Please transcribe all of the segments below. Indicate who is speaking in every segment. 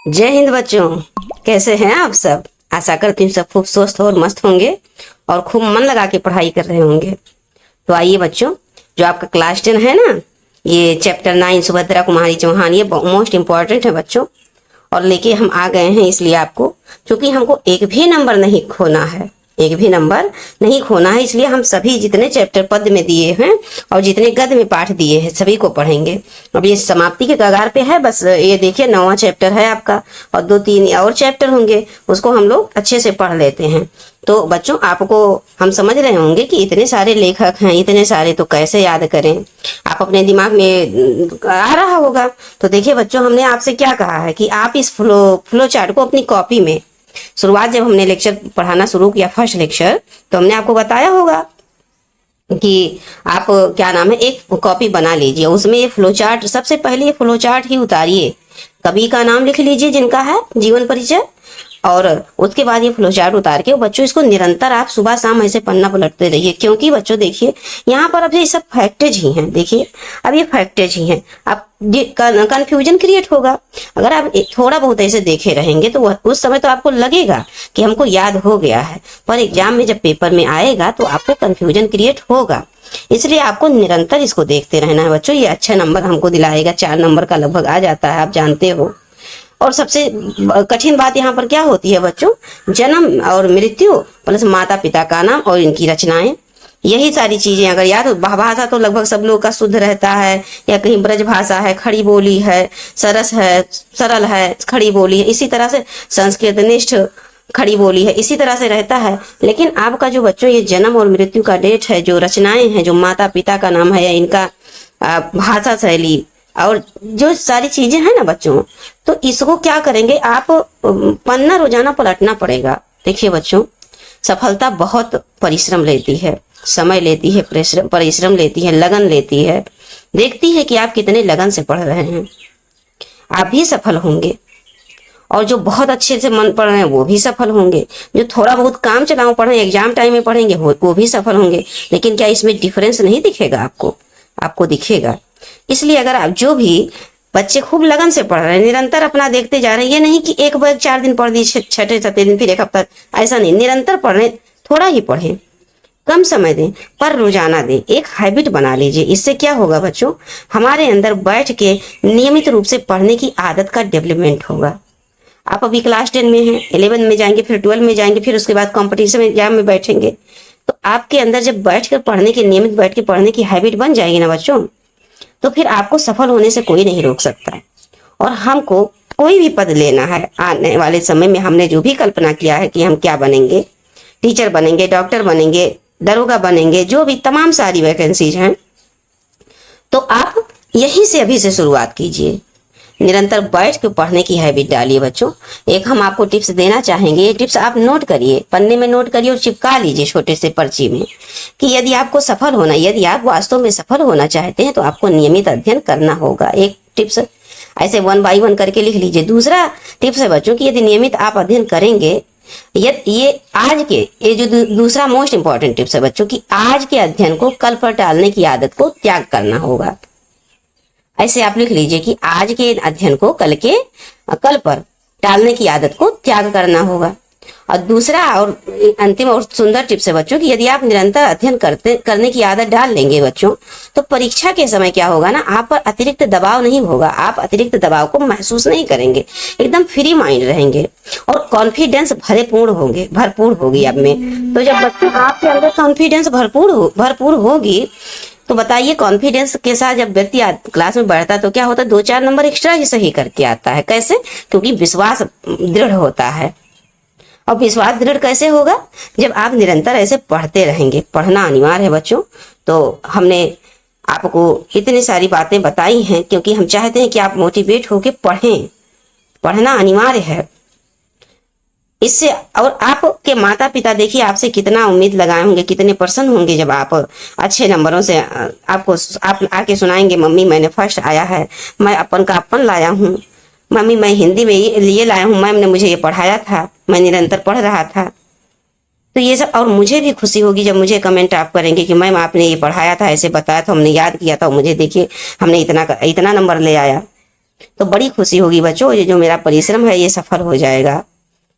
Speaker 1: जय हिंद बच्चों, कैसे हैं आप सब। आशा करती हूँ सब खूब स्वस्थ और मस्त होंगे और खूब मन लगा के पढ़ाई कर रहे होंगे। तो आइए बच्चों, जो आपका क्लास 10 है ना, ये चैप्टर 9 सुभद्रा कुमारी चौहान, ये मोस्ट इम्पॉर्टेंट है बच्चों। और लेके हम आ गए हैं इसलिए आपको, क्योंकि हमको एक भी नंबर नहीं खोना है, एक भी नंबर नहीं खोना है। इसलिए हम सभी जितने चैप्टर पद में दिए हैं और जितने गद्य में पाठ दिए हैं सभी को पढ़ेंगे। अब ये समाप्ति के कगार पे है, बस ये देखिए 9वां चैप्टर है आपका और 2-3 और चैप्टर होंगे, उसको हम लोग अच्छे से पढ़ लेते हैं। तो बच्चों, आपको हम समझ रहे होंगे कि इतने सारे लेखक हैं, इतने सारे, तो कैसे याद करें। आप अपने दिमाग में आ रहा होगा। तो देखिए बच्चों, हमने आपसे क्या कहा है कि आप इस फ्लो चार्ट को अपनी कॉपी में, शुरुआत जब हमने लेक्चर पढ़ाना शुरू किया फर्स्ट लेक्चर, तो हमने आपको बताया होगा कि आप क्या नाम है, एक कॉपी बना लीजिए, उसमें ये फ्लो चार्ट, सबसे पहले ये फ्लो चार्ट ही उतारिए, कवि का नाम लिख लीजिए जिनका है जीवन परिचय, और उसके बाद ये फ्लो चार्ट उतार के बच्चों इसको निरंतर आप सुबह शाम ऐसे पन्ना पलटते रहिए। क्योंकि बच्चों देखिए, यहाँ पर अब ये सब फैक्टेज ही हैं। देखिए अब ये फैक्टेज ही हैं, आप कंफ्यूजन क्रिएट होगा अगर आप थोड़ा बहुत ऐसे देखे रहेंगे। तो उस समय तो आपको लगेगा कि हमको याद हो गया है, पर एग्जाम में जब पेपर में आएगा तो आपको कंफ्यूजन क्रिएट होगा। इसलिए आपको निरंतर इसको देखते रहना है बच्चों। ये अच्छे नंबर हमको दिलाएगा, 4 नंबर का लगभग आ जाता है, आप जानते हो। और सबसे कठिन बात यहाँ पर क्या होती है बच्चों, जन्म और मृत्यु प्लस माता पिता का नाम और इनकी रचनाएं, यही सारी चीजें अगर याद हो। भाषा तो लगभग सब लोग का शुद्ध रहता है, या कहीं ब्रज भाषा है, खड़ी बोली है, सरस है, सरल है, खड़ी बोली है, इसी तरह से संस्कृत निष्ठ खड़ी बोली है, इसी तरह से रहता है। लेकिन आपका जो बच्चों ये जन्म और मृत्यु का डेट है, जो रचनाएं हैं, जो माता पिता का नाम है, या इनका भाषा शैली और जो सारी चीजें हैं ना बच्चों, तो इसको क्या करेंगे आप, पन्ना रोजाना पलटना पड़ेगा। देखिए बच्चों, सफलता बहुत परिश्रम लेती है, समय लेती है, परिश्रम लेती है, लगन लेती है, देखती है कि आप कितने लगन से पढ़ रहे हैं। आप भी सफल होंगे, और जो बहुत अच्छे से मन पढ़ रहे हैं वो भी सफल होंगे, जो थोड़ा बहुत काम चलाओ पढ़ रहे हैं, एग्जाम टाइम में पढ़ेंगे वो भी सफल होंगे। लेकिन क्या इसमें डिफरेंस नहीं दिखेगा आपको? आपको दिखेगा। इसलिए अगर आप, जो भी बच्चे खूब लगन से पढ़ रहे हैं, निरंतर अपना देखते जा रहे हैं, ये नहीं कि एक बार 4 दिन पढ़ दी, छठे 7 दिन फिर एक हफ्ता, ऐसा नहीं। निरंतर पढ़ें, थोड़ा ही पढ़ें, कम समय दें, पर रोजाना दें, एक हैबिट बना लीजिए। इससे क्या होगा बच्चों, हमारे अंदर बैठ के नियमित रूप से पढ़ने की आदत का डेवलपमेंट होगा। आप अभी क्लास 10 में हैं, 11 में जाएंगे, फिर 12 में जाएंगे, फिर उसके बाद कॉम्पिटिशन एग्जाम में बैठेंगे, तो आपके अंदर जब बैठ कर पढ़ने की, नियमित बैठ के पढ़ने की हैबिट बन जाएगी ना बच्चों, तो फिर आपको सफल होने से कोई नहीं रोक सकता है। और हमको कोई भी पद लेना है आने वाले समय में, हमने जो भी कल्पना किया है कि हम क्या बनेंगे, टीचर बनेंगे, डॉक्टर बनेंगे, दरोगा बनेंगे, जो भी तमाम सारी वैकेंसीज हैं, तो आप यहीं से अभी से शुरुआत कीजिए। निरंतर बैठ के पढ़ने की हैबिट डालिए बच्चों। एक हम आपको टिप्स देना चाहेंगे, ये टिप्स आप नोट करिए, पन्ने में नोट करिए और चिपका लीजिए छोटे से पर्ची में, कि यदि आपको सफल होना, यदि आप वास्तव में सफल होना चाहते हैं तो आपको नियमित अध्ययन करना होगा। एक टिप्स ऐसे 1 बाय 1 करके लिख लीजिए। दूसरा टिप्स है बच्चों कि यदि नियमित आप अध्ययन करेंगे, ये आज के, ये जो दूसरा मोस्ट इंपॉर्टेंट टिप्स है बच्चों, कि आज के अध्ययन को कल पर टालने की आदत को त्याग करना होगा। ऐसे आप लिख लीजिए कि आज के अध्ययन को कल पर टालने की आदत को त्याग करना होगा। और दूसरा और अंतिम और सुंदर टिप्स है बच्चों कि यदि आप निरंतर अध्ययन करने की आदत डाल लेंगे बच्चों, तो परीक्षा के समय क्या होगा ना, आप पर अतिरिक्त दबाव नहीं होगा, आप अतिरिक्त दबाव को महसूस नहीं करेंगे, एकदम फ्री माइंड रहेंगे और कॉन्फिडेंस भरपूर होगी आप में। तो जब बच्चों आपके अंदर कॉन्फिडेंस भरपूर होगी, तो बताइए, कॉन्फिडेंस के साथ जब व्यक्ति क्लास में बढ़ता है तो क्या होता है, 2-4 नंबर एक्स्ट्रा ही सही करके आता है। कैसे? क्योंकि विश्वास दृढ़ होता है। और विश्वास दृढ़ कैसे होगा? जब आप निरंतर ऐसे पढ़ते रहेंगे। पढ़ना अनिवार्य है बच्चों। तो हमने आपको इतनी सारी बातें बताई हैं क्योंकि हम चाहते हैं कि आप मोटिवेट होके पढ़ें। पढ़ना अनिवार्य है इससे। और आपके माता पिता देखिए आपसे कितना उम्मीद लगाए होंगे, कितने प्रसन्न होंगे जब आप अच्छे नंबरों से आप आके सुनाएंगे, मम्मी मैंने फर्स्ट आया है, मैं अपन का अपन लाया हूँ, मम्मी मैं हिंदी में ये लाया हूँ, मैम ने मुझे ये पढ़ाया था, मैं निरंतर पढ़ रहा था। तो ये सब, और मुझे भी खुशी होगी जब मुझे कमेंट आप करेंगे कि मैम आपने ये पढ़ाया था, ऐसे बताया था, हमने याद किया था, मुझे देखिए हमने इतना नंबर ले आया। तो बड़ी खुशी होगी बच्चों, ये जो मेरा परिश्रम है ये सफल हो जाएगा।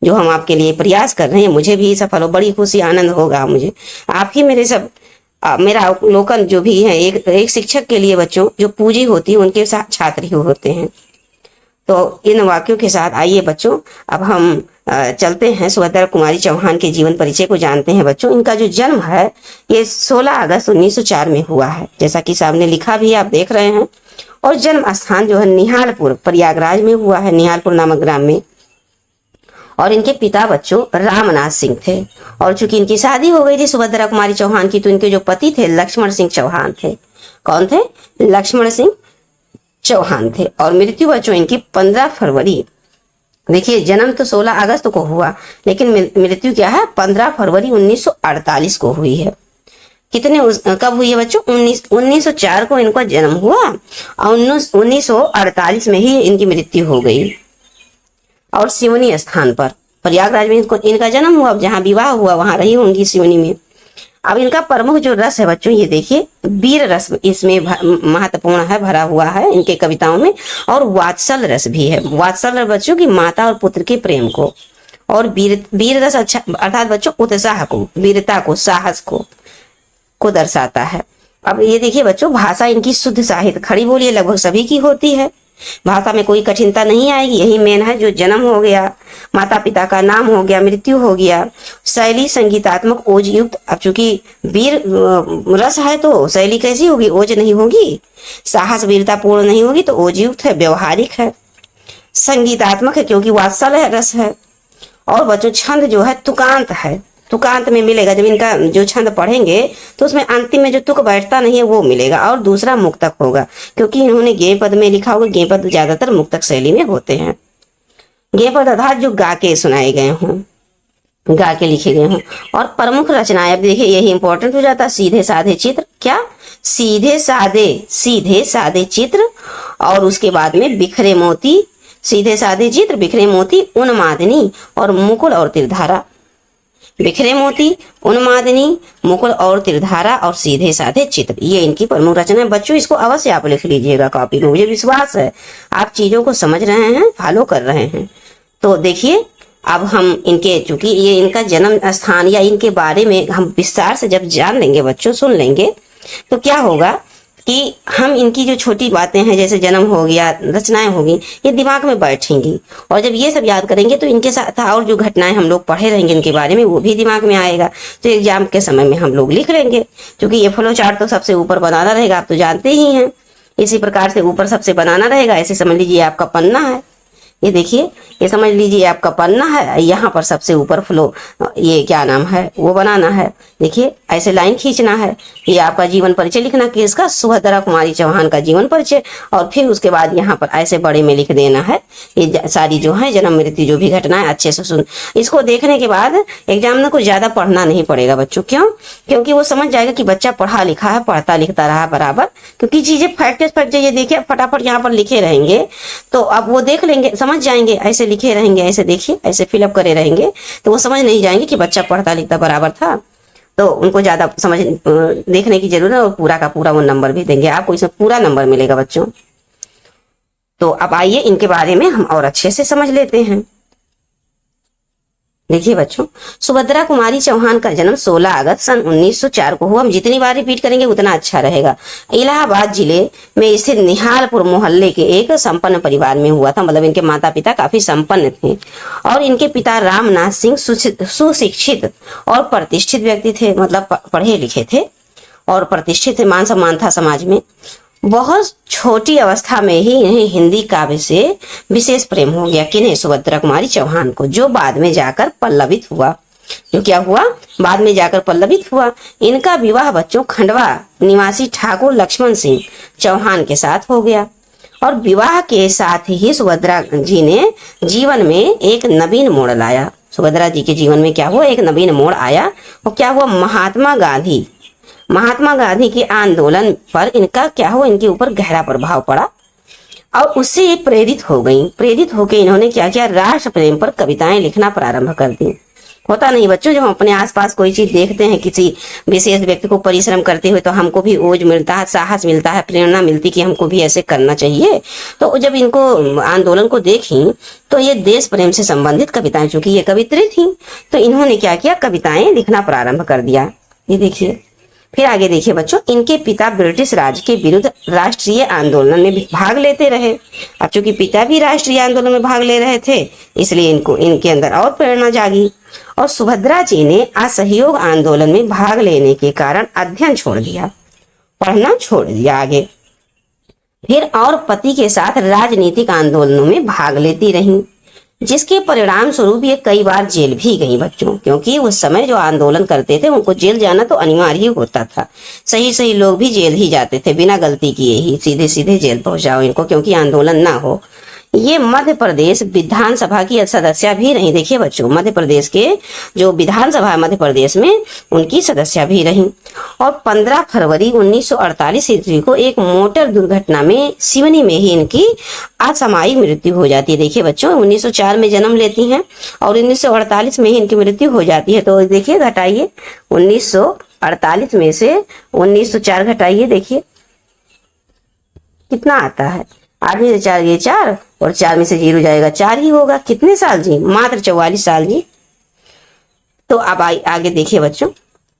Speaker 1: जो हम आपके लिए प्रयास कर रहे हैं मुझे भी सफल हो, बड़ी खुशी आनंद होगा मुझे। आप ही मेरे सब मेरा अवलोकन जो भी है, एक शिक्षक के लिए बच्चों जो पूंजी होती है उनके साथ छात्र ही होते हैं। तो इन वाक्यों के साथ आइए बच्चों अब हम चलते हैं सुभद्रा कुमारी चौहान के जीवन परिचय को जानते हैं बच्चों। इनका जो जन्म है ये 16 अगस्त 1904 में हुआ है, जैसा कि सामने लिखा भी आप देख रहे हैं। और जन्म स्थान जो है निहालपुर प्रयागराज में हुआ है, निहालपुर नामक ग्राम में। और इनके पिता बच्चों रामनाथ सिंह थे। और चूंकि इनकी शादी हो गई थी सुभद्रा कुमारी चौहान की, तो इनके जो पति थे लक्ष्मण सिंह चौहान थे। कौन थे? लक्ष्मण सिंह चौहान थे। और मृत्यु बच्चों इनकी 15 फरवरी, देखिए जन्म तो 16 अगस्त को हुआ लेकिन मृत्यु क्या है 15 फरवरी 1948 को हुई है। कब हुई है बच्चों? 1904 को इनका जन्म हुआ और 1948 में ही इनकी मृत्यु हो गई। और सिवनी स्थान पर प्रयागराज में इनका जन्म हुआ, जहां विवाह हुआ वहां रही होंगी सिवनी में। अब इनका प्रमुख जो रस है बच्चों ये देखिए, वीर रस इसमें महत्वपूर्ण है, भरा हुआ है इनके कविताओं में। और वात्सल रस भी है, वात्सल बच्चों की माता और पुत्र के प्रेम को। और वीर रस अच्छा अर्थात बच्चों उत्साह को, वीरता को, साहस को दर्शाता है। अब ये देखिए बच्चों, भाषा इनकी शुद्ध साहित्य, खड़ी बोली लगभग सभी की होती है, भाषा में कोई कठिनता नहीं आएगी। यही मेन है, जो जन्म हो गया, माता पिता का नाम हो गया, मृत्यु हो गया। शैली संगीतात्मक ओज युक्त, अब चूंकि वीर रस है तो शैली कैसी होगी? ओज नहीं होगी। साहस वीरता पूर्ण नहीं होगी तो ओज युक्त है, व्यवहारिक है। संगीतात्मक है क्योंकि वात्सल है, रस है। और बच्चों छंद जो है तुकांत है, तुकांत में मिलेगा। जब इनका जो छंद पढ़ेंगे तो उसमें अंतिम में जो तुक बैठता नहीं है वो मिलेगा। और दूसरा मुक्तक होगा क्योंकि इन्होंने गेय पद में लिखा होगा, गेय पद ज्यादातर मुक्तक शैली में होते हैं। गेय पद अर्थात जो गा के सुनाए गए हों, गा के लिखे गए हों। और प्रमुख रचनाएं, अब देखिए यही इंपॉर्टेंट हो जाता है, सीधे साधे चित्र। क्या? सीधे साधे चित्र। और उसके बाद में बिखरे मोती, सीधे साधे चित्र, बिखरे मोती, उन्मादनी और मुकुल और त्रिधारा। बिखरे मोती, उन्मादनी, मुकुल और त्रिधारा और सीधे साधे चित्र, ये इनकी प्रमुख रचना है। बच्चों इसको अवश्य आप लिख लीजिएगा कॉपी में, मुझे विश्वास है आप चीजों को समझ रहे हैं, फॉलो कर रहे हैं। तो देखिए अब हम इनके, चूंकि ये इनका जन्म स्थान या इनके बारे में हम विस्तार से जब जान लेंगे बच्चों, सुन लेंगे, तो क्या होगा कि हम इनकी जो छोटी बातें हैं जैसे जन्म हो गया, रचनाएं होगी, ये दिमाग में बैठेंगी। और जब ये सब याद करेंगे तो इनके साथ और जो घटनाएं हम लोग पढ़े रहेंगे इनके बारे में वो भी दिमाग में आएगा। तो एग्जाम के समय में हम लोग लिख लेंगे। क्योंकि ये फ्लो चार्ट तो सबसे ऊपर बनाना रहेगा, आप तो जानते ही हैं। इसी प्रकार से ऊपर सबसे बनाना रहेगा। ऐसे समझ लीजिए आपका पन्ना है, ये देखिए, ये समझ लीजिए आपका पन्ना है, यहाँ पर सबसे ऊपर फ्लो, ये क्या नाम है वो बनाना है। देखिए ऐसे लाइन खींचना है। ये आपका जीवन परिचय लिखना, किसका? सुभद्रा कुमारी चौहान का जीवन परिचय। और फिर उसके बाद यहाँ पर ऐसे बड़े में लिख देना है ये सारी जो है जन्म मृत्यु जो भी घटनाएं अच्छे से सुन। इसको देखने के बाद एग्जामिनर को ज्यादा पढ़ना नहीं पड़ेगा बच्चों। क्यों? क्योंकि वो समझ जाएगा कि बच्चा पढ़ा लिखा है, पढ़ता लिखता रहा बराबर। क्योंकि चीजें फैक्ट ये देखिए फटाफट यहाँ पर लिखे रहेंगे तो अब वो देख लेंगे, समझ जाएंगे। ऐसे लिखे रहेंगे, ऐसे देखिए, ऐसे फिलअप करे रहेंगे तो वो समझ नहीं जाएंगे कि बच्चा पढ़ता लिखता बराबर था। तो उनको ज्यादा समझ देखने की जरूरत है और पूरा का पूरा वो नंबर भी देंगे आपको, इसमें पूरा नंबर मिलेगा बच्चों। तो अब आइए इनके बारे में हम और अच्छे से समझ लेते हैं। देखिए बच्चों, सुभद्रा कुमारी चौहान का जन्म 16 अगस्त सन 1904 को हुआ। हम जितनी बार रिपीट करेंगे उतना अच्छा रहेगा। इलाहाबाद जिले में स्थित निहालपुर मोहल्ले के एक संपन्न परिवार में हुआ था। मतलब इनके माता पिता काफी संपन्न थे। और इनके पिता रामनाथ सिंह सुशिक्षित और प्रतिष्ठित व्यक्ति थे, मतलब पढ़े लिखे थे और प्रतिष्ठित थे, मान सम्मान था समाज में। बहुत छोटी अवस्था में ही इन्हें हिंदी काव्य से विशेष प्रेम हो गया। किन्हें? सुभद्रा कुमारी चौहान को, जो बाद में जाकर पल्लवित हुआ। जो क्या हुआ? बाद में जाकर पल्लवित हुआ। इनका विवाह बच्चों खंडवा निवासी ठाकुर लक्ष्मण सिंह चौहान के साथ हो गया। और विवाह के साथ ही सुभद्रा जी ने जीवन में एक नवीन मोड़ लाया। सुभद्रा जी के जीवन में क्या हुआ? एक नवीन मोड़ आया। और क्या हुआ? महात्मा गांधी के आंदोलन पर इनका क्या हुआ? इनके ऊपर गहरा प्रभाव पड़ा और उससे ये प्रेरित हो गई। प्रेरित होकर इन्होंने क्या किया? राष्ट्र प्रेम पर कविताएं लिखना प्रारंभ कर दी। होता नहीं बच्चों, जब हम अपने आसपास कोई चीज देखते हैं किसी विशेष व्यक्ति को परिश्रम करते हुए, तो हमको भी ओज मिलता है, साहस मिलता है, प्रेरणा मिलती कि हमको भी ऐसे करना चाहिए। तो जब इनको आंदोलन को देखी तो ये देश प्रेम से संबंधित कविताएं, चूंकि ये कवित्री थी तो इन्होंने क्या किया, कविताएं लिखना प्रारंभ कर दिया। ये देखिए, फिर आगे देखिए बच्चों, इनके पिता ब्रिटिश राज के विरुद्ध राष्ट्रीय आंदोलन में भी भाग लेते रहे। अब चूंकि पिता भी राष्ट्रीय आंदोलन में भाग ले रहे थे, इसलिए इनको इनके अंदर और प्रेरणा जागी। और सुभद्रा जी ने असहयोग आंदोलन में भाग लेने के कारण अध्ययन छोड़ दिया, पढ़ना छोड़ दिया आगे। फिर और पति के साथ राजनीतिक आंदोलनों में भाग लेती रहीं, जिसके परिणाम स्वरूप ये कई बार जेल भी गई बच्चों, क्योंकि उस समय जो आंदोलन करते थे उनको जेल जाना तो अनिवार्य ही होता था। सही सही लोग भी जेल ही जाते थे, बिना गलती किए ही सीधे सीधे जेल पहुंचाओ इनको, क्योंकि आंदोलन ना हो। ये मध्य प्रदेश विधानसभा की सदस्य भी रही। देखिए बच्चों, मध्य प्रदेश के जो विधानसभा है मध्य प्रदेश में, उनकी सदस्य भी रही। और 15 फरवरी 1948 ईस्वी को एक मोटर दुर्घटना में सिवनी में ही इनकी असामयिक मृत्यु हो जाती है। देखिए बच्चों, 1904 में जन्म लेती हैं और 1948 में ही इनकी मृत्यु हो जाती है। तो देखिए, घटाइए 1948 में से 1904 घटाइए, देखिए कितना आता है। 8 में से 4 ये 4 और 4 में से 0 जाएगा, 4 ही होगा। कितने साल जी? मात्र 44 साल जी। तो अब आगे देखिए बच्चों,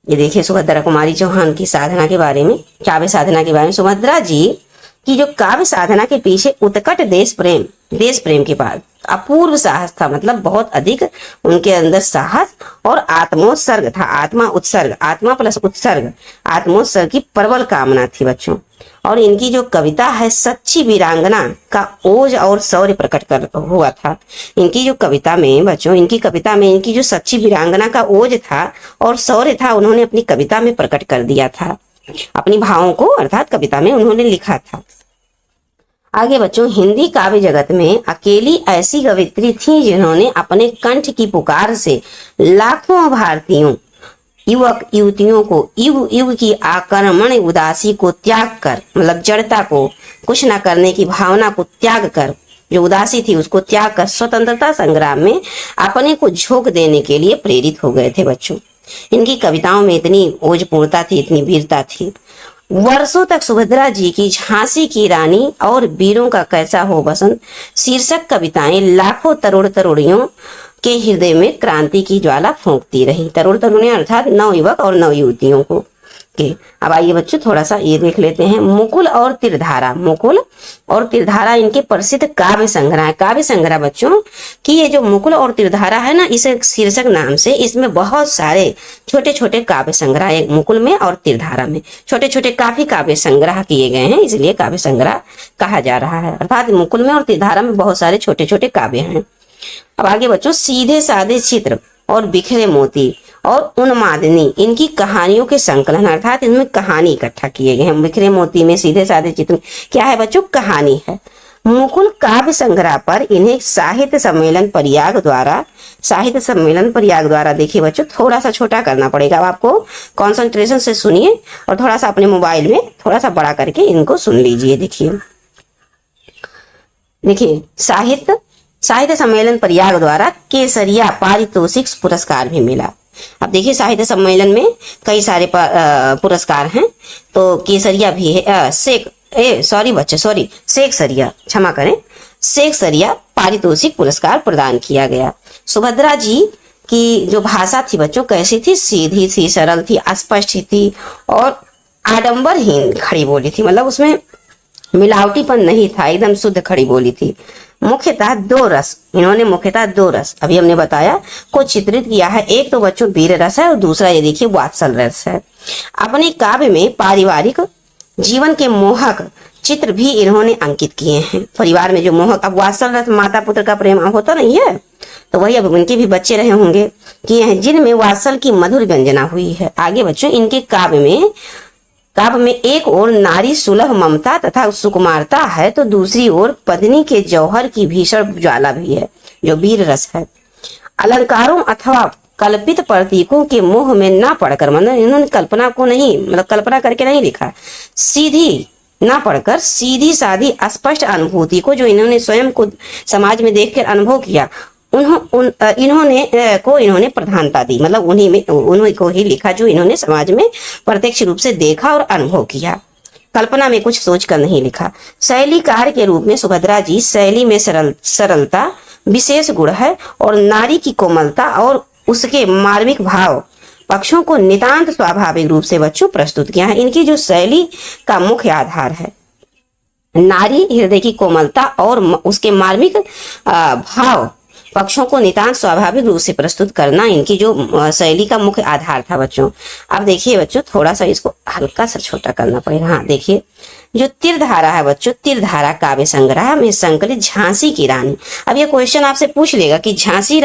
Speaker 1: ये देखिए सुभद्रा कुमारी चौहान की साधना के बारे में, काव्य साधना के बारे में। सुभद्रा जी की जो काव्य साधना के पीछे उत्कट देश प्रेम के बाद अपूर्व साहस था, मतलब बहुत अधिक उनके अंदर साहस और आत्मोत्सर्ग था। आत्मा उत्सर्ग, आत्मा प्लस उत्सर्ग, आत्मोत्सर्ग की प्रबल कामना थी बच्चों। और इनकी जो कविता है सच्ची वीरांगना का ओज और शौर्य प्रकट कर हुआ था। इनकी जो कविता में बच्चों, इनकी कविता में इनकी जो सच्ची वीरांगना का ओज था और शौर्य था, उन्होंने अपनी कविता में प्रकट कर दिया था। अपनी भावों को अर्थात कविता में उन्होंने लिखा था। आगे बच्चों, हिंदी काव्य जगत में अकेली ऐसी कवित्री थी जिन्होंने अपने कंठ की पुकार से लाखों भारतीयों युवक युवतियों को युग युग की आक्रमण उदासी को त्याग कर, मतलब जड़ता को, कुछ न करने की भावना को त्याग कर, जो उदासी थी उसको त्याग कर स्वतंत्रता संग्राम में अपने को झोंक देने के लिए प्रेरित हो गए थे बच्चों। इनकी कविताओं में इतनी ओजपूर्णता थी, इतनी वीरता थी। वर्षों तक सुभद्रा जी की झांसी की रानी और वीरों का कैसा हो बसंत शीर्षक कविताएं लाखों तरुण तरुणियों के हृदय में क्रांति की ज्वाला फूंकती रही। तरुण तरुणियां अर्थात नवयुवक और नवयुवतियों को के। अब आइए बच्चों, थोड़ा सा ये देख लेते हैं, मुकुल और तिरधारा। मुकुल और तिरधारा इनके प्रसिद्ध काव्य संग्रह है। काव्य संग्रह बच्चों कि ये जो मुकुल और तिरधारा है ना, इस शीर्षक नाम से इसमें बहुत सारे छोटे छोटे काव्य संग्रह है। मुकुल में और तिरधारा में छोटे छोटे काफी काव्य संग्रह किए गए हैं, इसलिए काव्य संग्रह कहा जा रहा है। अर्थात मुकुल में और तिरधारा में बहुत सारे छोटे छोटे काव्य हैं। अब आगे बच्चों, सीधे साधे चित्र और बिखरे मोती और उन्मादनी इनकी कहानियों के संकलन, अर्थात इनमें कहानी इकट्ठा किए गए हैं। बिखरे मोती में, सीधे साधे चित्र क्या है बच्चों? कहानी है। मुकुल काव्य संग्रह पर इन्हें साहित्य सम्मेलन प्रयाग द्वारा देखिए बच्चों, थोड़ा सा छोटा करना पड़ेगा। अब आपको कॉन्सेंट्रेशन से सुनिए और थोड़ा सा अपने मोबाइल में थोड़ा सा बड़ा करके इनको सुन लीजिए। देखिए साहित्य सम्मेलन प्रयाग द्वारा केसरिया पारितोषिक पुरस्कार भी मिला। अब देखिए, साहित्य सम्मेलन में कई सारे पुरस्कार हैं, तो केसरिया भी है। शेखसरिया पारितोषिक पुरस्कार प्रदान किया गया। सुभद्रा जी की जो भाषा थी बच्चों कैसी थी? सीधी थी, सरल थी, स्पष्ट थी और आडंबरहीन खड़ी बोली थी, मतलब उसमें मिलावटीपन नहीं था, एकदम शुद्ध खड़ी बोली थी। मुख्यतः दो रस अभी हमने बताया को चित्रित किया है। एक तो बच्चों वीर रस है और दूसरा ये देखिए वात्सल रस है। अपने काव्य में पारिवारिक जीवन के मोहक चित्र भी इन्होंने अंकित किए हैं। परिवार में जो मोहक, अब वात्सल रस माता पुत्र का प्रेम होता नहीं है, तो वही अब उनके भी बच्चे रहे होंगे किए हैं, जिनमें वात्सल की मधुर व्यंजना हुई है। आगे बच्चों, इनके काव्य में एक ओर नारी सुलभ ममता तथा सुकुमारता है, तो दूसरी ओर पत्नी के जौहर की भीषण ज्वाला भी है, जो वीर रस है। अलंकारों अथवा कल्पित प्रतीकों के मोह में ना पड़कर, मतलब इन्होंने कल्पना को नहीं, मतलब कल्पना करके नहीं लिखा, सीधी ना पढ़कर सीधी सादी स्पष्ट अनुभूति को जो इन्होंने स्वयं को समाज में देखकर अनुभव किया, इन्होंने प्रधानता दी, मतलब उन्हीं को ही लिखा जो इन्होंने समाज में प्रत्यक्ष रूप से देखा और अनुभव किया। कल्पना में कुछ सोचकर नहीं लिखा। शैलीकार के रूप में सुभद्रा जी शैली में सरलता विशेष गुण है और नारी की कोमलता और उसके मार्मिक भाव पक्षों को नितांत स्वाभाविक रूप से बच्चों प्रस्तुत किया है। इनकी जो शैली का मुख्य आधार है नारी हृदय की कोमलता और उसके मार्मिक भाव पक्षों को नितांत स्वाभाविक रूप से प्रस्तुत करना इनकी जो शैली का मुख्य आधार था बच्चों। अब देखिए बच्चों, थोड़ा सा इसको हल्का सा छोटा करना पड़ेगा। हाँ देखिए, जो तीरधारा है बच्चों, तीरधारा काव्य संग्रह में संकलित झांसी की रानी। अब ये क्वेश्चन आपसे पूछ लेगा कि झांसी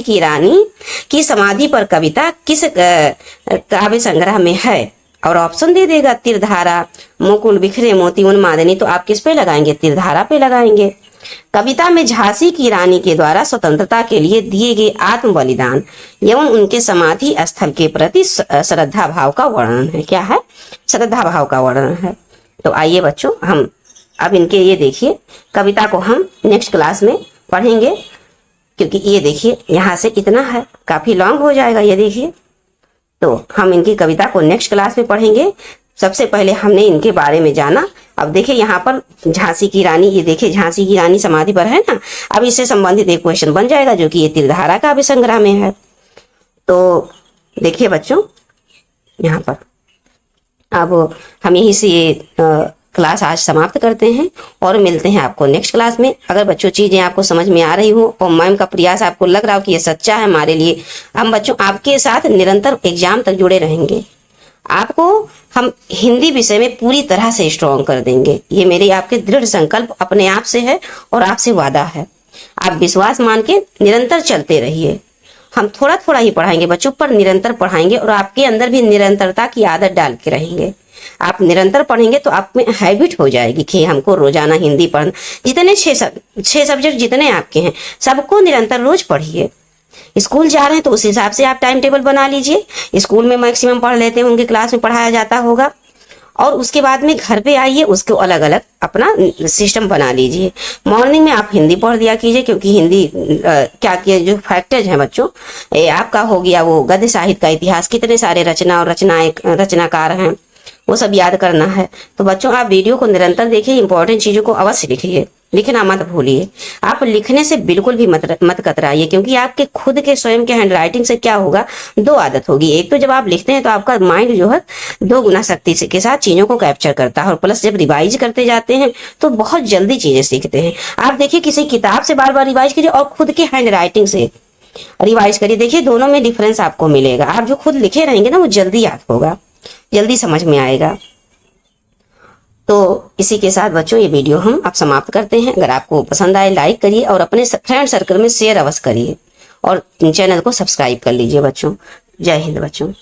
Speaker 1: की रानी की समाधि पर कविता किस काव्य संग्रह में है, और ऑप्शन दे देगा तीरधारा, मुकुल, बिखरे मोती, उन्मादिनी। तो आप किस पे लगाएंगे? तीरधारा पे लगाएंगे। कविता में झांसी की रानी के द्वारा स्वतंत्रता के लिए दिए गए आत्म बलिदान एवं उनके समाधि स्थल के प्रति श्रद्धा भाव का वर्णन है। क्या है? श्रद्धा भाव का वर्णन है। तो आइए बच्चों, हम अब इनके ये देखिए, कविता को हम नेक्स्ट क्लास में पढ़ेंगे, क्योंकि ये देखिए यहाँ से इतना है, काफी लॉन्ग हो जाएगा ये देखिए। तो हम इनकी कविता को नेक्स्ट क्लास में पढ़ेंगे। सबसे पहले हमने इनके बारे में जाना। अब देखिए यहाँ पर झांसी की रानी, ये देखिए झांसी की रानी समाधि पर है ना। अब इससे संबंधित एक क्वेश्चन बन जाएगा जो कि ये तीरधारा का भी संग्रह में है। तो देखिए बच्चों, यहाँ पर अब हम यहीं से ये क्लास आज समाप्त करते हैं और मिलते हैं आपको नेक्स्ट क्लास में। अगर बच्चों चीजें आपको समझ में आ रही हो और मैम का प्रयास आपको लग रहा हो कि ये सच्चा है हमारे लिए, हम बच्चों आपके साथ निरंतर एग्जाम तक जुड़े रहेंगे। आपको हम हिंदी विषय में पूरी तरह से स्ट्रॉन्ग कर देंगे। ये मेरे आपके दृढ़ संकल्प अपने आप से है और आपसे वादा है। आप विश्वास मान के निरंतर चलते रहिए। हम थोड़ा थोड़ा ही पढ़ाएंगे बच्चों, पर निरंतर पढ़ाएंगे और आपके अंदर भी निरंतरता की आदत डाल के रहेंगे। आप निरंतर पढ़ेंगे तो आप में हैबिट हो जाएगी कि हमको रोजाना हिंदी पढ़ना। जितने छह सब्जेक्ट जितने आपके हैं सबको निरंतर रोज पढ़िए। स्कूल जा रहे हैं तो उस हिसाब से आप टाइम टेबल बना लीजिए। स्कूल में मैक्सिमम पढ़ लेते होंगे, क्लास में पढ़ाया जाता होगा, और उसके बाद में घर पे आइए, उसको अलग अलग अपना सिस्टम बना लीजिए। मॉर्निंग में आप हिंदी पढ़ दिया कीजिए, क्योंकि हिंदी क्या किया जो फैक्टर्स हैं बच्चों, आपका हो गया वो गद्य साहित्य का इतिहास, कितने सारे रचना और रचनाकार हैं वो सब याद करना है। तो बच्चों आप वीडियो को निरंतर देखिए, इंपॉर्टेंट चीजों को अवश्य लिखिए, लिखना मत भूलिए। आप लिखने से बिल्कुल भी मत कतराइए, क्योंकि आपके खुद के स्वयं के हैंड राइटिंग से क्या होगा, दो आदत होगी। एक तो जब आप लिखते हैं तो आपका माइंड जो है 2 गुना शक्ति के साथ चीजों को कैप्चर करता है, और प्लस जब रिवाइज करते जाते हैं तो बहुत जल्दी चीजें सीखते हैं। आप देखिए किसी किताब से बार बार रिवाइज करिए और खुद के हैंड राइटिंग से रिवाइज करिए, देखिए दोनों में डिफरेंस आपको मिलेगा। आप जो खुद लिखे रहेंगे ना वो जल्दी याद होगा, जल्दी समझ में आएगा। तो इसी के साथ बच्चों ये वीडियो हम अब समाप्त करते हैं। अगर आपको पसंद आए लाइक करिए और अपने फ्रेंड सर्कल में शेयर अवश्य करिए, और चैनल को सब्सक्राइब कर लीजिए बच्चों। जय हिंद बच्चों।